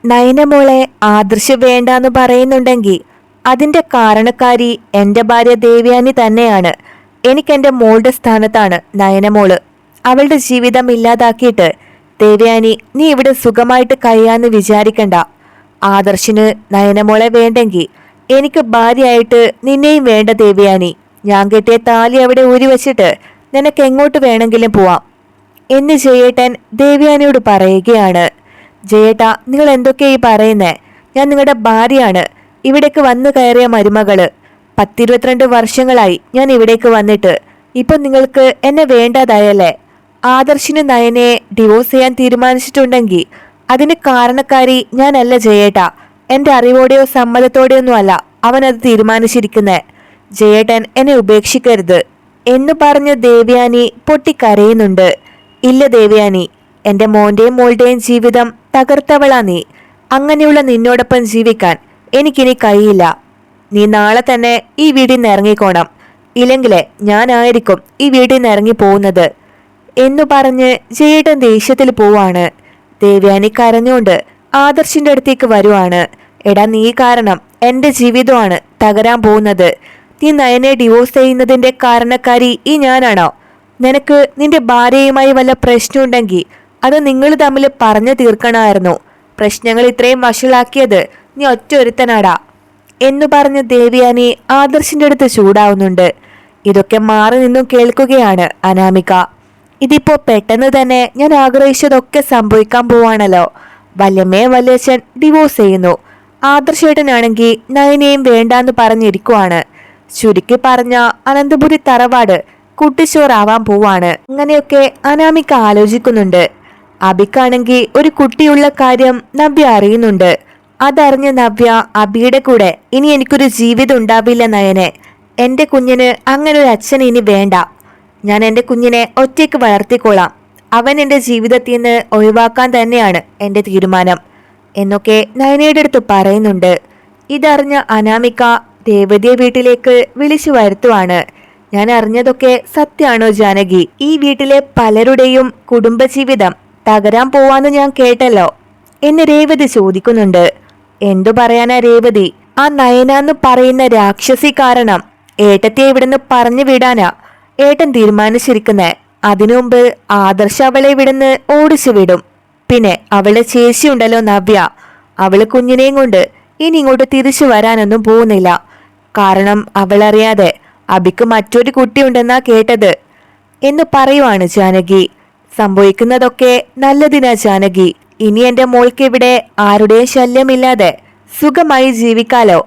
നയനമോളെ ആദർശ് വേണ്ടാന്ന് പറയുന്നുണ്ടെങ്കിൽ അതിന്റെ കാരണക്കാരി എന്റെ ഭാര്യ ദേവയാനി തന്നെയാണ്. എനിക്കെന്റെ മോളുടെ സ്ഥാനത്താണ് നയനമോള്. അവളുടെ ജീവിതം ഇല്ലാതാക്കിയിട്ട് ദേവയാനി നീ ഇവിടെ സുഖമായിട്ട് കഴിയാന്ന് വിചാരിക്കണ്ട. ആദർശിന് നയനമോളെ വേണ്ടെങ്കിൽ എനിക്ക് ഭാര്യയായിട്ട് നിന്നെയും വേണ്ട ദേവയാനി. ഞാൻ കെട്ടിയ താലി അവിടെ ഊരി വെച്ചിട്ട് നിനക്ക് എങ്ങോട്ട് വേണമെങ്കിലും പോവാം എന്ന് ജയേട്ടൻ ദേവയാനിയോട് പറയുകയാണ്. ജയേട്ടാ, നിങ്ങൾ എന്തൊക്കെയാ ഈ പറയുന്നേ? ഞാൻ നിങ്ങളുടെ ഭാര്യയാണ്, ഇവിടേക്ക് വന്നു കയറിയ മരുമകള്. 10-22 വർഷങ്ങളായി ഞാൻ ഇവിടേക്ക് വന്നിട്ട്. ഇപ്പൊ നിങ്ങൾക്ക് എന്നെ വേണ്ടാതായല്ലേ? ആദർശിന് നയനെ ഡിവോഴ്സ് ചെയ്യാൻ തീരുമാനിച്ചിട്ടുണ്ടെങ്കിൽ അതിന് കാരണക്കാരി ഞാനല്ല ജയേട്ടാ. എന്റെ അറിവോടെയോ സമ്മതത്തോടെയൊന്നും അല്ല അവനത് തീരുമാനിച്ചിരിക്കുന്നേ. ജയേട്ടൻ എന്നെ ഉപേക്ഷിക്കരുത് എന്നു പറഞ്ഞ് ദേവയാനി പൊട്ടിക്കരയുന്നുണ്ട്. ഇല്ല ദേവയാനി, എന്റെ മോന്റെയും മോളുടെയും ജീവിതം തകർത്തവളാ നീ. അങ്ങനെയുള്ള നിന്നോടൊപ്പം ജീവിക്കാൻ എനിക്കിനി കഴിയില്ല. നീ നാളെ തന്നെ ഈ വീട്ടിൽ നിന്ന് ഇറങ്ങിക്കോണം. ഇല്ലെങ്കിലേ ഞാനായിരിക്കും ഈ വീട്ടിൽ നിന്ന് ഇറങ്ങി പോകുന്നത് എന്നു പറഞ്ഞ് ജയേട്ടൻ ദേഷ്യത്തിൽ പോവാണ്. ദേവയാനി കരഞ്ഞുകൊണ്ട് ആദർശിന്റെ അടുത്തേക്ക് വരുവാണ്. എടാ, നീ കാരണം എന്റെ ജീവിതമാണ് തകരാൻ പോകുന്നത്. നീ നയനെ ഡിവോഴ്സ് ചെയ്യുന്നതിന്റെ കാരണക്കാരി ഈ ഞാനാണോ? നിനക്ക് നിന്റെ ഭാര്യയുമായി വല്ല പ്രശ്നമുണ്ടെങ്കിൽ അത് നിങ്ങൾ തമ്മിൽ പറഞ്ഞു തീർക്കണമായിരുന്നു. പ്രശ്നങ്ങൾ ഇത്രയും വഷളാക്കിയത് നീ ഒറ്റ ഒരുത്തനാടാ എന്നു പറഞ്ഞ് ദേവയാനി ആദർശിന്റെ അടുത്ത് ചൂടാവുന്നുണ്ട്. ഇതൊക്കെ മാറി നിന്നും കേൾക്കുകയാണ് അനാമിക. ഇതിപ്പോ പെട്ടെന്ന് തന്നെ ഞാൻ ആഗ്രഹിച്ചതൊക്കെ സംഭവിക്കാൻ പോവാണല്ലോ. വല്യമ്മയെ വല്യച്ഛൻ ഡിവോഴ്സ് ചെയ്യുന്നു. ആദർശേട്ടനാണെങ്കിൽ നയനെയും വേണ്ടാന്ന് പറഞ്ഞിരിക്കുവാണ്. ചുരുക്കി പറഞ്ഞ അനന്തപുരി തറവാട് കുട്ടിച്ചോറാവാൻ പോവാണ്. അങ്ങനെയൊക്കെ അനാമിക ആലോചിക്കുന്നുണ്ട്. അബിക്കാണെങ്കിൽ ഒരു കുട്ടിയുള്ള കാര്യം നവ്യ അറിയുന്നുണ്ട്. അതറിഞ്ഞ നവ്യ അബിയുടെ കൂടെ ഇനി എനിക്കൊരു ജീവിതം ഉണ്ടാവില്ല നയനെ. എന്റെ കുഞ്ഞിന് അങ്ങനെ ഒരു അച്ഛൻ ഇനി വേണ്ട. ഞാൻ എന്റെ കുഞ്ഞിനെ ഒറ്റയ്ക്ക് വളർത്തിക്കൊള്ളാം. അവൻ എന്റെ ജീവിതത്തിൽ നിന്ന് ഒഴിവാക്കാൻ തന്നെയാണ് എന്റെ തീരുമാനം എന്നൊക്കെ നയനയുടെ അടുത്ത് പറയുന്നുണ്ട്. ഇതറിഞ്ഞ അനാമിക രേവതിയെ വീട്ടിലേക്ക് വിളിച്ചു വരുത്തുവാണ്. ഞാൻ അറിഞ്ഞതൊക്കെ സത്യാണോ ജാനകി? ഈ വീട്ടിലെ പലരുടെയും കുടുംബജീവിതം തകരാൻ പോവാന്ന് ഞാൻ കേട്ടല്ലോ എന്ന് രേവതി ചോദിക്കുന്നുണ്ട്. എന്തു പറയാനാ രേവതി, ആ നയനാന്ന് പറയുന്ന രാക്ഷസി കാരണം ഏട്ടത്തെ ഇവിടുന്ന് പറഞ്ഞു വിടാനാ ഏട്ടൻ തീരുമാനിച്ചിരിക്കുന്നേ. അതിനു മുമ്പ് ആദർശ അവളെ ഇവിടുന്ന് ഓടിച്ചു വിടും. പിന്നെ അവളെ ചേച്ചിയുണ്ടല്ലോ നവ്യ, അവള് കുഞ്ഞിനെയും കൊണ്ട് ഇനി ഇങ്ങോട്ട് തിരിച്ചു വരാനൊന്നും പോകുന്നില്ല. കാരണം അവളറിയാതെ അബിക്ക് മറ്റൊരു കുട്ടിയുണ്ടെന്നാ കേട്ടത് എന്ന് പറയുവാണ് ജാനകി. സംഭവിക്കുന്നതൊക്കെ നല്ലതിനാ ജാനകി. ഇനി എന്റെ മോൾക്ക് ഇവിടെ ആരുടെയും ശല്യമില്ലാതെ സുഖമായി ജീവിക്കാലോ.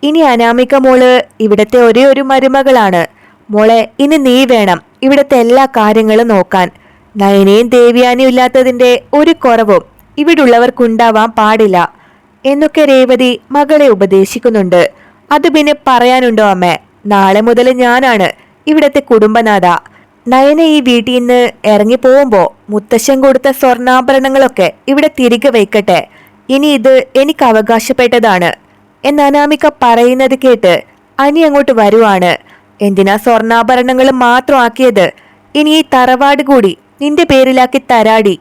ഇനി അനാമിക മോള് ഇവിടത്തെ ഒരേ ഒരു മരുമകളാണ്. മോളെ, ഇനി നീ വേണം ഇവിടത്തെ എല്ലാ കാര്യങ്ങളും നോക്കാൻ. നയനയും ദേവയാനിയും ഇല്ലാത്തതിന്റെ ഒരു കുറവും ഇവിടുള്ളവർക്കുണ്ടാവാൻ പാടില്ല എന്നൊക്കെ രേവതി മകളെ ഉപദേശിക്കുന്നുണ്ട്. അത് പിന്നെ പറയാനുണ്ടോ അമ്മേ? നാളെ മുതൽ ഞാനാണ് ഇവിടത്തെ കുടുംബനാഥ. നയന ഈ വീട്ടിൽ നിന്ന് ഇറങ്ങി പോകുമ്പോ മുത്തശ്ശൻ കൊടുത്ത സ്വർണ്ണാഭരണങ്ങളൊക്കെ ഇവിടെ തിരികെ വയ്ക്കട്ടെ. ഇനി ഇത് എനിക്ക് അവകാശപ്പെട്ടതാണ് എന്ന് അനാമിക പറയുന്നത് കേട്ട് അനി അങ്ങോട്ട് വരുവാണ്. എന്തിനാ സ്വർണ്ണാഭരണങ്ങൾ മാത്രം ആക്കിയത്? ഇനി ഈ തറവാട് കൂടി നിന്റെ പേരിലാക്കി തരാടി.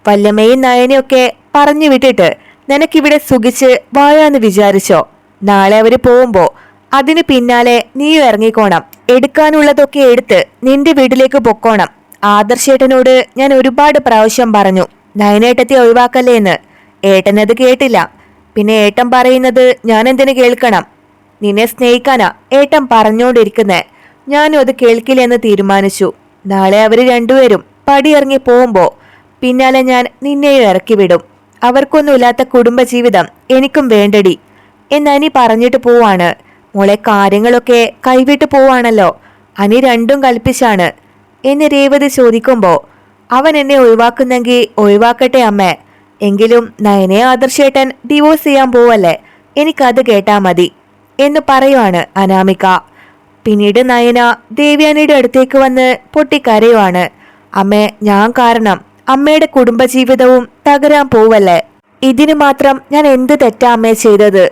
വല്ലമ്മയും നയനയൊക്കെ പറഞ്ഞു വിട്ടിട്ട് നിനക്കിവിടെ സുഖിച്ച് വാഴാന്ന് വിചാരിച്ചോ? നാളെ അവര് പോകുമ്പോ അതിന് പിന്നാലെ നീയും ഇറങ്ങിക്കോണം. എടുക്കാനുള്ളതൊക്കെ എടുത്ത് നിന്റെ വീട്ടിലേക്ക് പൊക്കോണം. ആദർശേട്ടനോട് ഞാൻ ഒരുപാട് പ്രാവശ്യം പറഞ്ഞു നയനേട്ടത്തെ ഒഴിവാക്കല്ലേന്ന്. ഏട്ടനത് കേട്ടില്ല. പിന്നെ ഏട്ടൻ പറയുന്നത് ഞാൻ എന്തിനു കേൾക്കണം? നിന്നെ സ്നേഹിക്കാനാ ഏട്ടൻ പറഞ്ഞോണ്ടിരിക്കുന്നേ. ഞാനും അത് കേൾക്കില്ലെന്ന് തീരുമാനിച്ചു. നാളെ അവര് രണ്ടുപേരും പടിയിറങ്ങി പോകുമ്പോ പിന്നാലെ ഞാൻ നിന്നെയും ഇറക്കി വിടും. അവർക്കൊന്നുമില്ലാത്ത കുടുംബജീവിതം എനിക്കും വേണ്ടടി എന്ന് അനി പറഞ്ഞിട്ട് പോവാണ്. മോളെ, കാര്യങ്ങളൊക്കെ കൈവിട്ട് പോവാണല്ലോ. അനി രണ്ടും കൽപ്പിച്ചാണ് എന്ന് രേവതി ചോദിക്കുമ്പോ അവൻ എന്നെ ഒഴിവാക്കുന്നെങ്കിൽ ഒഴിവാക്കട്ടെ അമ്മേ. എങ്കിലും നയനെ ആദർശേട്ടൻ ഡിവോഴ്സ് ചെയ്യാൻ പോവല്ലേ, എനിക്കത് കേട്ടാ മതി എന്ന് പറയുവാണ് അനാമിക. പിന്നീട് നയന ദേവയാനിയുടെ അടുത്തേക്ക് വന്ന് പൊട്ടിക്കരയുവാണ്. അമ്മേ, ഞാൻ കാരണം അമ്മയുടെ കുടുംബജീവിതവും തകരാൻ പോവല്ലേ. ഇതിനു മാത്രം ഞാൻ എന്ത് തെറ്റാ അമ്മേ ചെയ്തത്?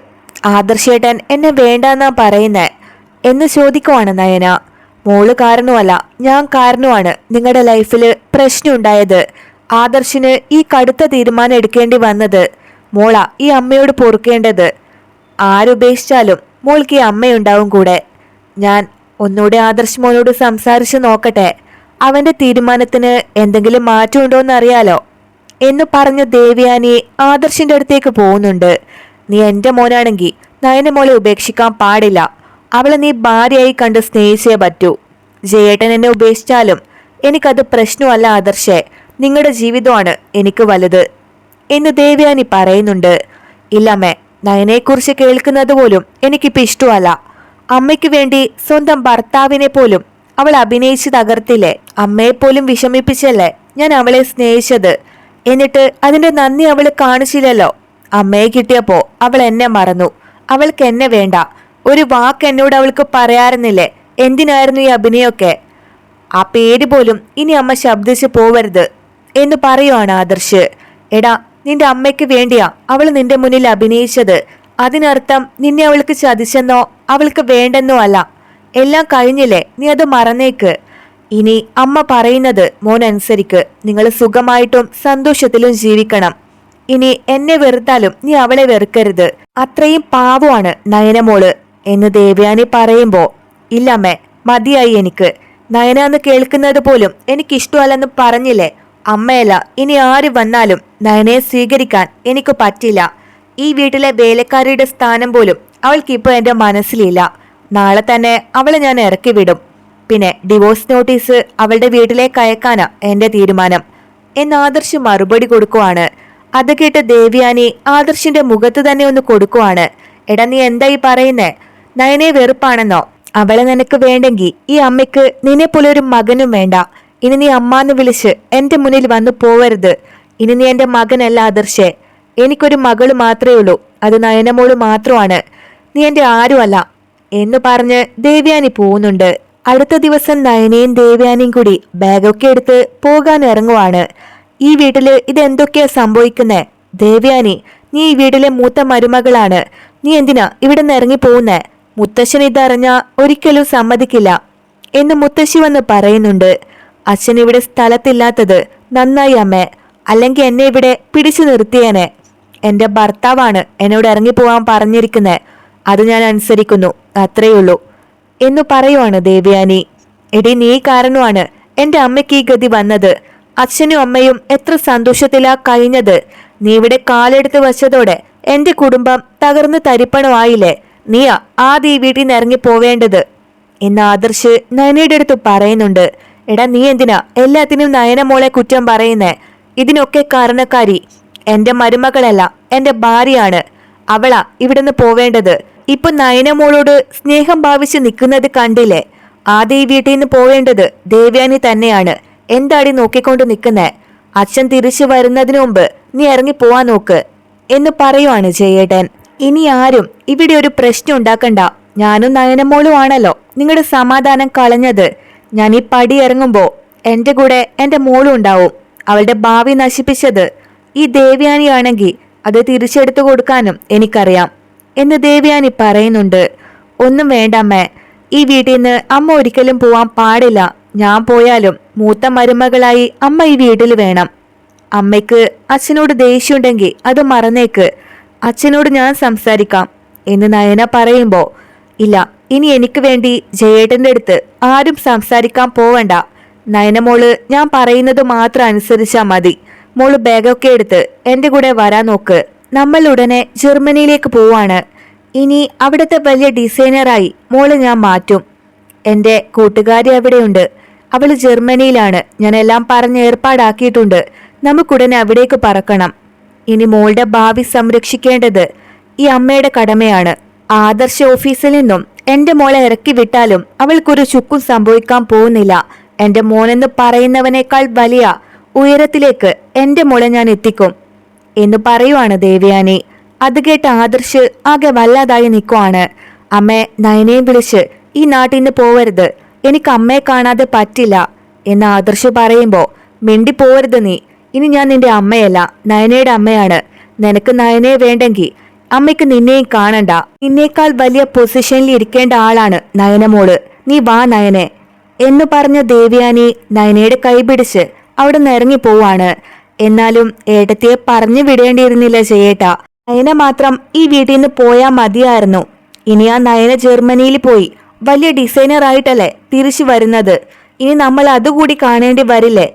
ആദർശേട്ടൻ എന്നെ വേണ്ടെന്നാ പറയുന്നേ എന്ന് ചോദിക്കുവാണ് നയന. മോള് കാരണമല്ല, ഞാൻ കാരണമാണ് നിങ്ങളുടെ ലൈഫില് പ്രശ്നം ഉണ്ടായത്. ആദർശിന് ഈ കടുത്ത തീരുമാനം എടുക്കേണ്ടി വന്നത്. മോളാ ഈ അമ്മയോട് പൊറുക്കേണ്ടത്. ആരുപേക്ഷിച്ചാലും മോൾക്ക് ഈ അമ്മയുണ്ടാവും കൂടെ. ഞാൻ ഒന്നുകൂടെ ആദർശ് മോനോട് സംസാരിച്ചു നോക്കട്ടെ, അവന്റെ തീരുമാനത്തിന് എന്തെങ്കിലും മാറ്റമുണ്ടോന്ന് അറിയാലോ എന്ന് പറഞ്ഞ ദേവയാനി ആദർശിന്റെ അടുത്തേക്ക് പോകുന്നുണ്ട്. നീ എന്റെ മോനാണെങ്കിൽ നയന മോളെ ഉപേക്ഷിക്കാൻ പാടില്ല. അവളെ നീ ഭാര്യയായി കണ്ട് സ്നേഹിച്ചേ പറ്റൂ. ജയേട്ടൻ എന്നെ ഉപേക്ഷിച്ചാലും എനിക്കത് പ്രശ്നമല്ല ആദർശേ, നിങ്ങളുടെ ജീവിതമാണ് എനിക്ക് വലുത് എന്ന് ദേവയാനി പറയുന്നുണ്ട്. ഇല്ലമ്മേ, നയനെക്കുറിച്ച് കേൾക്കുന്നത് പോലും എനിക്കിപ്പോൾ ഇഷ്ടമല്ല. അമ്മയ്ക്ക് വേണ്ടി സ്വന്തം ഭർത്താവിനെ പോലും അവൾ അഭിനയിച്ച് തകർത്തില്ലേ. അമ്മയെപ്പോലും വിഷമിപ്പിച്ചല്ലേ ഞാൻ അവളെ സ്നേഹിച്ചത്. എന്നിട്ട് അതിന്റെ നന്ദി അവൾ കാണിച്ചില്ലല്ലോ. അമ്മയെ കിട്ടിയപ്പോ അവൾ എന്നെ മറന്നു. അവൾക്ക് എന്നെ വേണ്ട. ഒരു വാക്ക് എന്നോട് അവൾക്ക് പറയാറുന്നില്ലേ. എന്തിനായിരുന്നു ഈ അഭിനയൊക്കെ? ആ പേര് പോലും ഇനി അമ്മ ശബ്ദിച്ച് പോവരുത് എന്ന് പറയുവാണ് ആദർശ്. എടാ, നിന്റെ അമ്മയ്ക്ക് വേണ്ടിയാ അവൾ നിന്റെ മുന്നിൽ അഭിനയിച്ചത്. അതിനർത്ഥം നിന്നെ അവൾക്ക് ചതിച്ചെന്നോ അവൾക്ക് വേണ്ടെന്നോ അല്ല. എല്ലാം കഴിഞ്ഞില്ലേ, നീ അത് മറന്നേക്ക്. ഇനി അമ്മ പറയുന്നത് മോൻ അനുസരിക്ക്. നിങ്ങൾ സുഖമായിട്ടും സന്തോഷത്തിലും ജീവിക്കണം. ഇനി എന്നെ വെറുത്താലും നീ അവളെ വെറുക്കരുത്. അത്രയും പാവമാണ് നയനമോള് എന്ന് ദേവയാനി പറയുമ്പോ, ഇല്ലമ്മേ, മതിയായി എനിക്ക്. നയന എന്ന് കേൾക്കുന്നത് പോലും എനിക്കിഷ്ടമല്ലെന്ന് പറഞ്ഞില്ലേ. അമ്മയല്ല, ഇനി ആര് വന്നാലും നയനയെ സ്വീകരിക്കാൻ എനിക്ക് പറ്റില്ല. ഈ വീട്ടിലെ വേലക്കാരിയുടെ സ്ഥാനം പോലും അവൾക്കിപ്പോൾ എൻ്റെ മനസ്സിലില്ല. നാളെ തന്നെ അവളെ ഞാൻ ഇറക്കി വിടും. പിന്നെ ഡിവോഴ്സ് നോട്ടീസ് അവളുടെ വീട്ടിലേക്ക് അയക്കാനാ എൻ്റെ തീരുമാനം എന്ന് ആദർശ് മറുപടി കൊടുക്കുവാണ്. അത് കേട്ട് ദേവയാനി ആദർശിന്റെ മുഖത്ത് തന്നെ ഒന്ന് കൊടുക്കുവാണ്. എടാ, നീ എന്തായി പറയുന്നേ? നയനെ വെറുപ്പാണെന്നോ? അവളെ നിനക്ക് വേണ്ടെങ്കിൽ ഈ അമ്മയ്ക്ക് നിന്നെ പോലെ ഒരു മകനും വേണ്ട. ഇനി നീ അമ്മാന്ന് വിളിച്ച് എന്റെ മുന്നിൽ വന്നു പോവരുത്. ഇനി നീ എന്റെ മകനല്ല ആദർശേ. എനിക്കൊരു മകള് മാത്രമേ ഉള്ളൂ, അത് നയനമോള് മാത്രമാണ്. നീ എന്റെ ആരുമല്ല എന്ന് പറഞ്ഞ് ദേവയാനി പോകുന്നുണ്ട്. അടുത്ത ദിവസം നയനയും ദേവയാനിയും കൂടി ബാഗൊക്കെ എടുത്ത് പോകാൻ ഇറങ്ങുവാണ്. ഈ വീട്ടില് ഇതെന്തൊക്കെയാ സംഭവിക്കുന്നേ? ദേവയാനി, നീ ഈ വീട്ടിലെ മൂത്ത മരുമകളാണ്. നീ എന്തിനാ ഇവിടെ നിന്ന് ഇറങ്ങി പോകുന്നേ? മുത്തശ്ശൻ ഇതറിഞ്ഞാ ഒരിക്കലും സമ്മതിക്കില്ല എന്ന് മുത്തശ്ശി വന്ന് പറയുന്നുണ്ട്. അച്ഛൻ ഇവിടെ സ്ഥലത്തില്ലാത്തത് നന്നായി അമ്മേ, അല്ലെങ്കിൽ എന്നെ ഇവിടെ പിടിച്ചു നിർത്തിയേനെ. എന്റെ ഭർത്താവാണ് എന്നോട് ഇറങ്ങിപ്പോവാൻ പറഞ്ഞിരിക്കുന്നേ, അത് ഞാൻ അനുസരിക്കുന്നു, അത്രയുള്ളൂ എന്നു പറയുവാണ് ദേവയാനി. എടി, നീ കാരണമാണ് എന്റെ അമ്മയ്ക്ക് ഈ ഗതി വന്നത്. അച്ഛനും അമ്മയും എത്ര സന്തോഷത്തിലാ കഴിഞ്ഞത്. നീ ഇവിടെ കാലെടുത്ത് വച്ചതോടെ എന്റെ കുടുംബം തകർന്ന് തരിപ്പണമായില്ലേ. നീയാ ആദ്യം ഈ വീട്ടിൽ നിന്ന് ഇറങ്ങി പോവേണ്ടത് എന്ന് ആദർശ് നയനയുടെ അടുത്ത് പറയുന്നുണ്ട്. എടാ, നീ എന്തിനാ എല്ലാത്തിനും നയനമോളെ കുറ്റം പറയുന്നേ? ഇതിനൊക്കെ കാരണക്കാരി എന്റെ മരുമകളല്ല, എന്റെ ഭാര്യയാണ്. അവളാ ഇവിടുന്ന് പോവേണ്ടത്. ഇപ്പൊ നയനമോളോട് സ്നേഹം ഭാവിച്ച് നിൽക്കുന്നത് കണ്ടില്ലേ? ആദ്യം ഈ വീട്ടിൽ നിന്ന് പോവേണ്ടത് ദേവയാനി തന്നെയാണ്. എന്താടി നോക്കിക്കൊണ്ട് നിൽക്കുന്നേ? അച്ഛൻ തിരിച്ചു വരുന്നതിന് മുമ്പ് നീ ഇറങ്ങി പോവാൻ നോക്ക് എന്ന് പറയുവാണ് ജയേട്ടൻ. ഇനി ആരും ഇവിടെ ഒരു പ്രശ്നം ഉണ്ടാക്കണ്ട. ഞാനും നയനമോളും ആണല്ലോ നിങ്ങളുടെ സമാധാനം കളഞ്ഞത്. ഞാൻ ഈ പടി ഇറങ്ങുമ്പോ എന്റെ കൂടെ എന്റെ മോളും ഉണ്ടാവും. അവളുടെ ഭാവി നശിപ്പിച്ചത് ഈ ദേവയാനിയാണെങ്കിൽ അത് തിരിച്ചെടുത്തു കൊടുക്കാനും എനിക്കറിയാം എന്ന് ദേവയാനി പറയുന്നുണ്ട്. ഒന്നും വേണ്ടമ്മേ, ഈ വീട്ടിൽ നിന്ന് അമ്മ ഒരിക്കലും പോവാൻ പാടില്ല. ഞാൻ പോയാലും മൂത്ത മരുമകളായി അമ്മ ഈ വീട്ടിൽ വേണം. അമ്മയ്ക്ക് അച്ഛനോട് ദേഷ്യമുണ്ടെങ്കിൽ അത് മറന്നേക്ക്. അച്ഛനോട് ഞാൻ സംസാരിക്കാം എന്ന് നയന പറയുമ്പോ, ഇല്ല, ഇനി എനിക്ക് വേണ്ടി ജയേട്ടന്റെ അടുത്ത് ആരും സംസാരിക്കാൻ പോവണ്ട. നയനമോള് ഞാൻ പറയുന്നത് മാത്രം അനുസരിച്ചാ മതി. മോള് ബാഗൊക്കെ എടുത്ത് എന്റെ കൂടെ വരാൻ നോക്ക്. നമ്മൾ ഉടനെ ജർമ്മനിയിലേക്ക് പോവാണ്. ഇനി അവിടുത്തെ വലിയ ഡിസൈനറായി മോള് ഞാൻ മാറ്റും. എന്റെ കൂട്ടുകാരി അവിടെയുണ്ട്. അവള് ജർമ്മനിയിലാണ്. ഞാൻ എല്ലാം പറഞ്ഞ് ഏർപ്പാടാക്കിയിട്ടുണ്ട്. നമുക്കുടനെ അവിടേക്ക് പറക്കണം. ഇനി മോളുടെ ഭാവി സംരക്ഷിക്കേണ്ടത് ഈ അമ്മയുടെ കടമയാണ്. ആദർശ ഓഫീസിൽ നിന്നും എന്റെ മോളെ ഇറക്കി വിട്ടാലും അവൾക്കൊരു ചുക്കും സംഭവിക്കാൻ പോകുന്നില്ല. എന്റെ മോനെന്ന് പറയുന്നവനേക്കാൾ വലിയ ഉയരത്തിലേക്ക് എന്റെ മോളെ ഞാൻ എത്തിക്കും എന്ന് പറയുവാണ് ദേവയാനി. അത് കേട്ട് ആദർശ് ആകെ വല്ലാതായി നിൽക്കുവാണ്. അമ്മേ, നയനയും വിളിച്ച് ഈ നാട്ടിൽ നിന്ന് പോവരുത്. എനിക്ക് അമ്മയെ കാണാതെ പറ്റില്ല എന്ന് ആദർശ് പറയുമ്പോ, മിണ്ടി പോവരുത് നീ. ഇനി ഞാൻ നിന്റെ അമ്മയല്ല, നയനയുടെ അമ്മയാണ്. നിനക്ക് നയനയെ വേണ്ടെങ്കിൽ അമ്മയ്ക്ക് നിന്നെയും കാണണ്ട. നിന്നേക്കാൾ വലിയ പൊസിഷനിൽ ഇരിക്കേണ്ട ആളാണ് നയനമോള്. നീ വാ നയനെ. എന്ന് പറഞ്ഞ ദേവയാനി നയനയുടെ കൈപിടിച്ച് അവിടെ നിന്ന് ഇറങ്ങി പോവാണ്. എന്നാലും ഏട്ടത്തിയെ പറഞ്ഞു വിടേണ്ടിയിരുന്നില്ല ജയേട്ടാ. നയന മാത്രം ഈ വീട്ടിൽ നിന്ന് പോയാൽ മതിയായിരുന്നു. ഇനി ആ നയന ജർമ്മനിയിൽ പോയി വലിയ ഡിസൈനർ ആയിട്ടല്ലേ തിരിച്ചു വരുന്നത്. ഇനി നമ്മൾ അതുകൂടി കാണേണ്ടി വരില്ലേ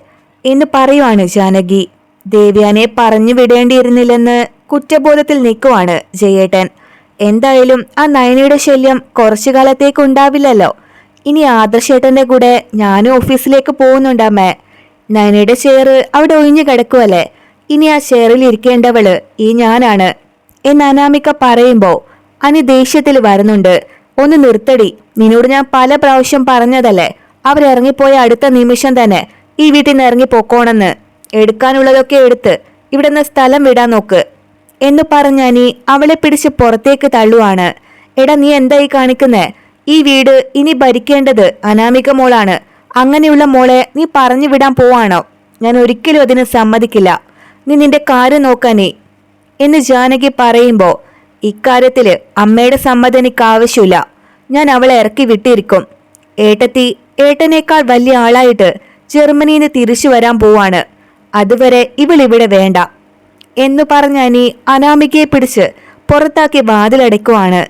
എന്ന് പറയുവാണ് ജാനകി. ദേവ്യാനെ പറഞ്ഞു വിടേണ്ടിയിരുന്നില്ലെന്ന് കുറ്റബോധത്തിൽ നിൽക്കുവാണ് ജയേട്ടൻ. എന്തായാലും ആ നയനയുടെ ശല്യം കുറച്ചു കാലത്തേക്ക് ഉണ്ടാവില്ലല്ലോ. ഇനി ആദർശേട്ടന്റെ കൂടെ ഞാനും ഓഫീസിലേക്ക് പോകുന്നുണ്ടമ്മേ. നയനയുടെ ചെയർ അവിടെ ഒഴിഞ്ഞു കിടക്കുവല്ലേ. ഇനി ആ ചെയറിൽ ഇരിക്കേണ്ടവള് ഈ ഞാനാണ് എന്ന് അനാമിക പറയുമ്പോ അനി ദേഷ്യത്തിൽ വരുന്നുണ്ട്. ഒന്ന് നിർത്തടി, നിന്നോട് ഞാൻ പല പ്രാവശ്യം പറഞ്ഞതല്ലേ അവരിറങ്ങിപ്പോയ അടുത്ത നിമിഷം തന്നെ ഈ വീട്ടിൽ നിന്ന് ഇറങ്ങിപ്പോക്കോണെന്ന്. എടുക്കാനുള്ളതൊക്കെ എടുത്ത് ഇവിടെ നിന്ന് സ്ഥലം വിടാൻ നോക്ക് എന്ന് പറഞ്ഞനി അവളെ പിടിച്ച് പുറത്തേക്ക് തള്ളുവാണ്. എടാ നീ എന്തായി കാണിക്കുന്നേ? ഈ വീട് ഇനി ഭരിക്കേണ്ടത് അനാമിക മോളാണ്. അങ്ങനെയുള്ള മോളെ നീ പറഞ്ഞു വിടാൻ പോവാണോ? ഞാൻ ഒരിക്കലും അതിന് സമ്മതിക്കില്ല. നീ നിന്റെ കാര്യം നോക്കാനേ എന്ന് ജാനകി പറയുമ്പോ ഇക്കാര്യത്തില് അമ്മയുടെ സമ്മതം എനിക്ക് ആവശ്യമില്ല. ഞാൻ അവളെ ഇറക്കി വിട്ടിരിക്കും. ഏട്ടത്തി ഏട്ടനേക്കാൾ വലിയ ആളായിട്ട് ജർമ്മനിയിൽ നിന്ന് തിരിച്ചു വരാൻ പോവാണ്. അതുവരെ ഇവളിവിടെ വേണ്ട എന്ന് പറഞ്ഞനി അനാമികയെ പിടിച്ച് പുറത്താക്കി വാതിലടയ്ക്കുവാണ്.